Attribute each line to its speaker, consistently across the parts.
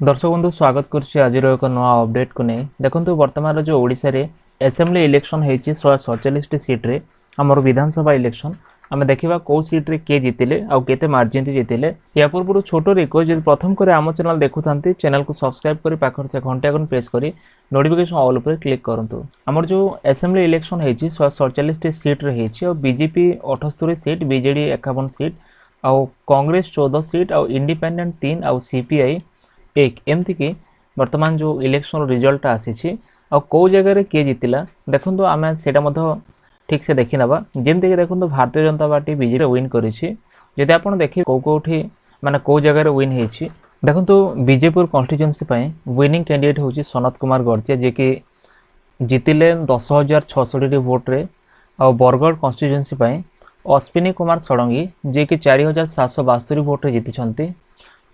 Speaker 1: दर्शक बंधु स्वागत करुच्ची आज एक नुआ अपडेट को नहीं देखो वर्तमान जो ओडिशा रे असेंबली इलेक्शन होती 147 सीट्रे आमर विधानसभा इलेक्शन आम देखा कौ सीट्रे किए जीतिले आउ केते मार्जिन जीतिले या पूर्व छोट रिक्वेस्ट जब प्रथम कर आम चैनल देखुं चैनल को सब्सक्राइब कर पाखे घंटा आइकन प्रेस कर नोटिफिकेशन ऑल पर क्लिक करूँ। आमर जो असेंबली इलेक्शन होती 147 सीट्रे बीजेपी 78 सीट बीजेडी 51 सीट आउ कांग्रेस 14 सीट आउ इंडिपेंडेंट 3 आउ सीपीआई 1 एमती कि वर्तमान जो इलेक्शन रिजल्ट आसी कौ जगह किए जीतिला देखो आम से ठीक से देखी ना जमती कि देखो Bharatiya Janata party BJP win करी आप देखिए कौटी माने कौ जगह विन होती देखो बीजेपुर कन्स्टिट्युएंसी विनिंग कैंडिडेट हूँ सनत कुमार गड़चिया जी कि जीतिले 10,660 भोट्रे आ बरगढ़ कन्स्टिट्युएंसी अश्विनी कुमार षडंगी जी कि 4,772 भोट्रे जीति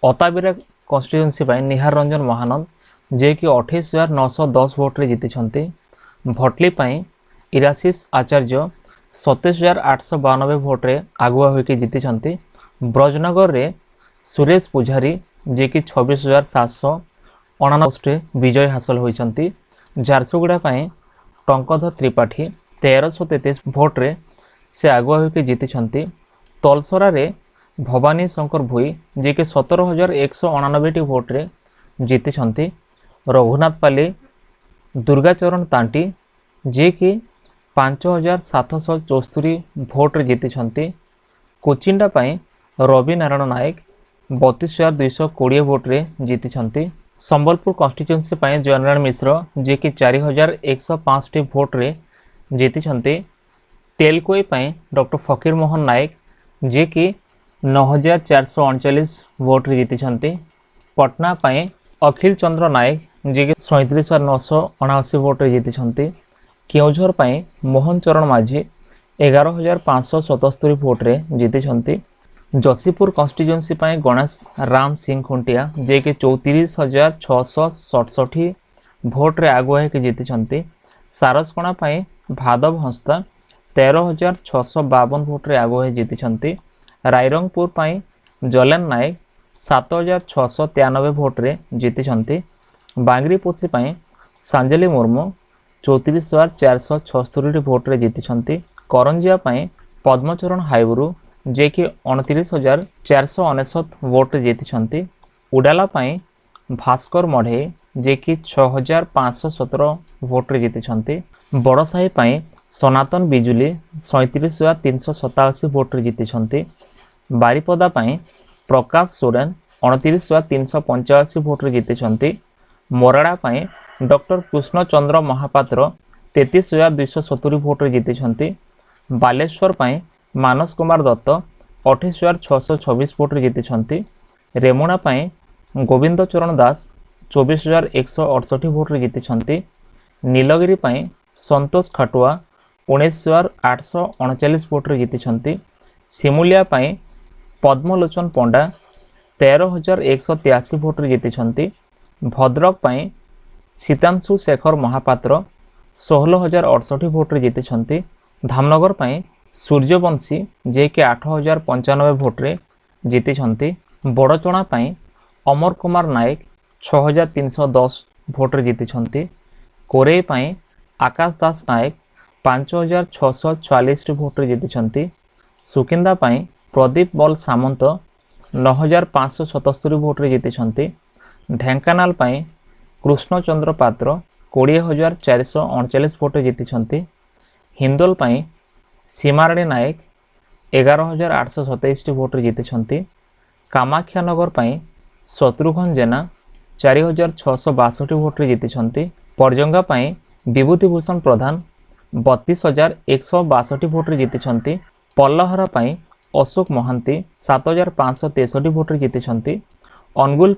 Speaker 1: अताबिरा कन्स्टिट्युएंसी निहार रंजन महानंद जे कि 28,910 भोट्रे जीति भटली इराशीष आचार्य 27,892 भोट्रे आगुआ होकर जीति ब्रजनगर रे सुरेश पुजारी जे कि 26,799 विजय हासिल होती झारसुगुड़ा टंकधर त्रिपाठी 1,333 भोट्रे से आगुआ होकर जीति तलसरा रे भवानी शंकर भुई जे कि 17,199 भोट्रे जीति रघुनाथपाली दुर्गाचरण तांटी जे कि 5,774 भोट्रे जीति कोचिंडा रवि नारायण नायक 32,220 भोट्रे जीति संबलपुर कन्स्टिट्युएंसी जयनारायण मिश्र जे कि 4,165 भोट्रे जीति तेलकोई डॉक्टर फकीर मोहन नायक जे कि 9,439 भोट्रे जीति पटना अखिल चंद्र नायक जी कि 37,979 भोट्रे जीति केउझर मोहन चरण माझी 11,577 भोट्रे जीति जसीपुर कन्स्टिट्युएंसी गणेश राम सिंह खुंटिया जे कि 34,667 भोट्रे आगुआ होकर जीति सारसकणा भादव हंसता 13,652 भोट्रे आगुआ जीति रायरंगपुर जलेन नायक 7,693 भोट्रे जीति बांगरीपोथी सांजलि मुर्मू 34,476 भोट्रे जीति करंजिया पद्मचरण हाइबरू जे कि 29,499 भोट्रे जीति उडाला भास्कर मढ़े जे कि 6,517 भोट्रे जीति बड़साही सनातन बिजुली 37,387 भोट्रे जीति बारिपदा प्रकाश सोरेन 29,385 भोट्रे जीति मोराड़ा डॉक्टर कृष्ण चंद्र महापात्र 33,270 भोट्रे जीति बालेश्वर मानस कुमार दत्त 28,626 भोट्रे जीति रेमुणा गोविंद चरण दास 24,168 भोट्रे जीति नीलगिरी संतोष खाटुआ 19,839 भोट्रे जीति सिमुलिया पद्मलोचन पंडा 13,183 भोट्रे जीति भद्रक सीतांशु शेखर महापात्र 16,068 भोट्रे जीति धामनगर सूर्यवंशी जे कि 8,095 भोट्रे जीति बड़चणा अमर कुमार नायक 6,310 भोट्रे जीति कोरेई आकाश दास नायक 5,644 भोट्रे जीति सुकिंदा प्रदीप बल सामंत 9,577 भोट्रे जीति ढेंकानाल कृष्णचंद्र पात्र 20,439 भोट्रे जीति हिंदोल सीमाराणी नायक 11,827 भोट्रे जीति कामाख्यानगर शत्रुघ्न जेना 4,662 भोट्रे जीति परजंगा विभूतिभूषण प्रधान 32,162 भोट्रे जीति पल्लहरा अशोक महांती 7,563 भोट्रे जीति अनुगुल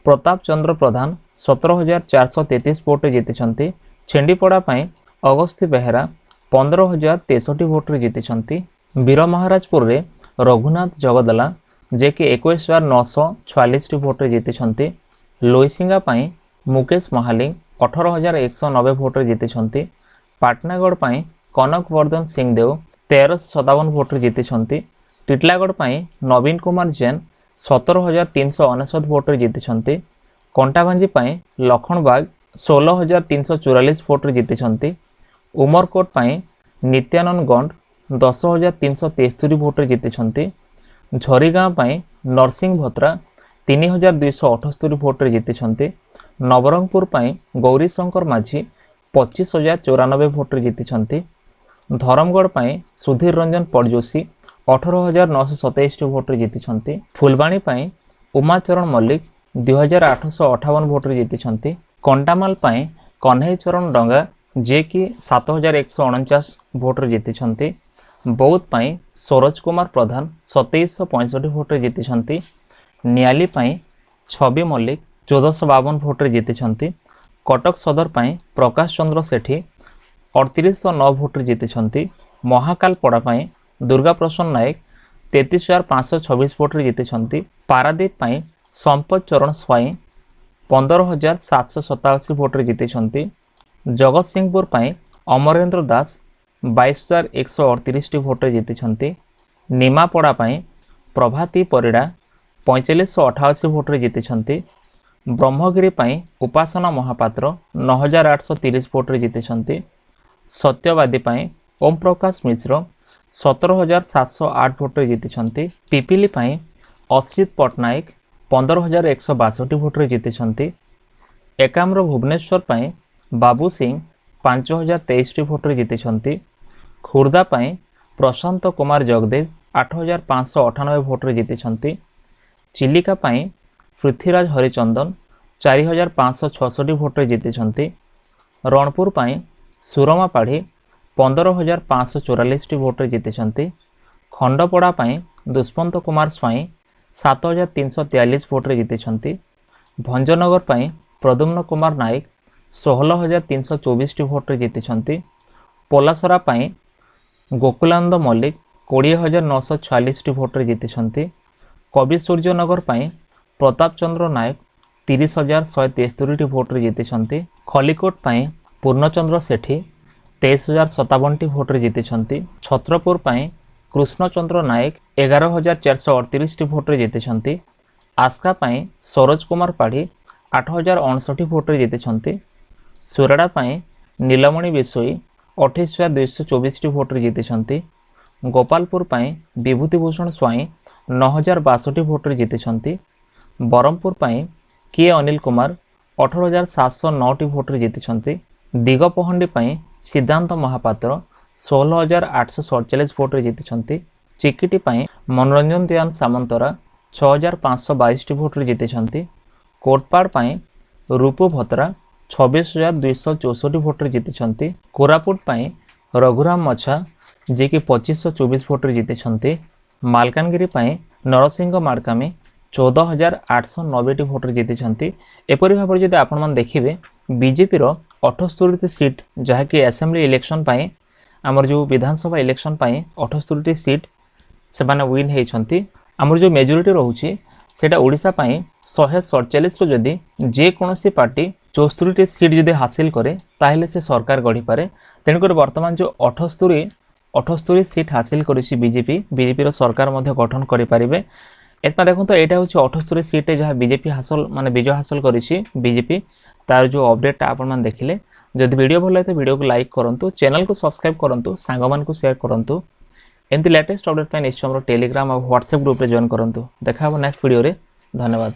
Speaker 1: प्रताप चंद्र प्रधान 17,433 भोट्रे जीति छेंडीपड़ा अगस्ती बेहेरा 15,063 भोट्रे जीति वीर महाराजपुर रे रघुनाथ जगदला जे कि 21,946 भोट्रे जीति लोईसिंगा मुकेश महालिंग 18,190 भोट्रे जीति पाटनागढ़ कनक वर्धन सिंहदेव 1357 भोट्रे जीति टिटलागढ़ नवीन कुमार जैन 17,399 भोट्रे जीति कंटाभांजी लखनबाग 16,344 भोट जीति। उमरकोट नित्यानंद गंड 10,373 भोट जीति। झरीगाँव नरसिंह भत्रा 3,278 भोट जीति। नवरंगपुर गौरीशंकर माझी 25,094 भोट जीति। धरमगढ़ सुधीर रंजन पड़जोशी 18,927 भोट जीति। फुलबाणी उमाचरण मल्लिक 2,858 भोट जीति। कंटामाल कन्हई चरण डंगा जे कि 7,149 भोट जीति। बौद्ध सरोज कुमार प्रधान 2,765 भोट जीति। नियाली छवि मल्लिक 1,452 भोट जीति। कटक सदर प्रकाश चंद्र सेठी 3809 भोट जीति। महाकालपड़ा दुर्गा प्रसन्न नायक 33,526 भोट जीति। पारादीप संपत चरण स्वाई 15,787 भोट जीति। जगत सिंहपुर अमरेंद्र दास 22,138 भोट जीति। निमापड़ा प्रभाती परिड़ा 4588 भोट जीति। ब्रह्मगिरी उपासना महापात्र 9,830 भोट जीति। सत्यवादी ओम प्रकाश मिश्र 17,708 भोट जीति। पिपिली अश्रित पट्टनायक 15,162 भोट जीति। एकाम्र भुवनेश्वर बाबू सिंह 5,023 भोट जीति। खुर्दा प्रशांत कुमार जगदेव 8,598 भोट जीति। चिलिका पृथ्वीराज हरिचंदन 4,566 भोट जीति। रणपुर सुरमा पाढ़ी 15,544 भोट जीति। खंडपड़ा दुष्मंत कुमार स्वाई 7,343 भोट जीति। भंजनगर प्रद्युम्न कुमार नायक 16,324 भोट जीति। पोलासरा गोकुलानंद मल्लिक 20,946 भोट जीति। कवि सूर्यनगर प्रताप चंद्र नायक 30,173 भोट जीति। खलिकोट पूर्णचंद्र सेठी 23,057 भोट जीति। छत्रपुर कृष्णचंद्र नायक 11,438 भोट जीति। आस्का सरोज कुमार पाढ़ी 8,059 भोट जीति। सुराड़ा नीलमणि बिशोई 28,224 भोट जीति। गोपालपुर विभूतिभूषण स्वाई 9,062 भोट जीति। बरमपुर के अनिल कुमार 18,709 भोट जीति। दिगपहंडी सिद्धांत महापात्र 16,847 भोट जीति। चिकिटी मनोरंजन दयान सामंतरा 6,522 भोट जीति। कोटपाड़ रूपू भत्रा 26,264 भोट जीति। कोरापुट रघुराम मछा जे कि 2,524 भोट जीति। मालकानगिरी नरसिंह माड़कामी 14,890 भोट जीति। एपरी भाव जब आपण देखिए बीजेपी 78 सीट जहाँकि असेंबली इलेक्शन आमर जो विधानसभा इलेक्शन 78 सीट से विन होती। आमर जो मेजोरिटी रोचे सेटा ओडिशा 147 रो जदि जेकोसी पार्टी 74 सीट जदि हासिल करे ताहले से सरकार गढ़ी पारे। तेणुक बर्तमान जो 78 सीट हासिल करिछि बीजेपी सरकार मध्य गठन करि पारिबे। एतमा देखो तो यहाँ हूँ 78 सीट जहाँ बीजेपी हासिल माने विजय हासिल करिछि बीजेपी तार जो अपडेट आपण मैंने देखिले। जदि वीडियो भल लगे तो वीडियो को लाइक करूँ, चैनल को सब्सक्राइब करूँ, सांग मान को शेयर करूँ। एमती लेटेस्ट अपडेट निश्चय टेलीग्राम और व्हाट्सएप ग्रुप रे जॉइन करूँ। देखा नेक्स्ट वीडियो रे। धन्यवाद।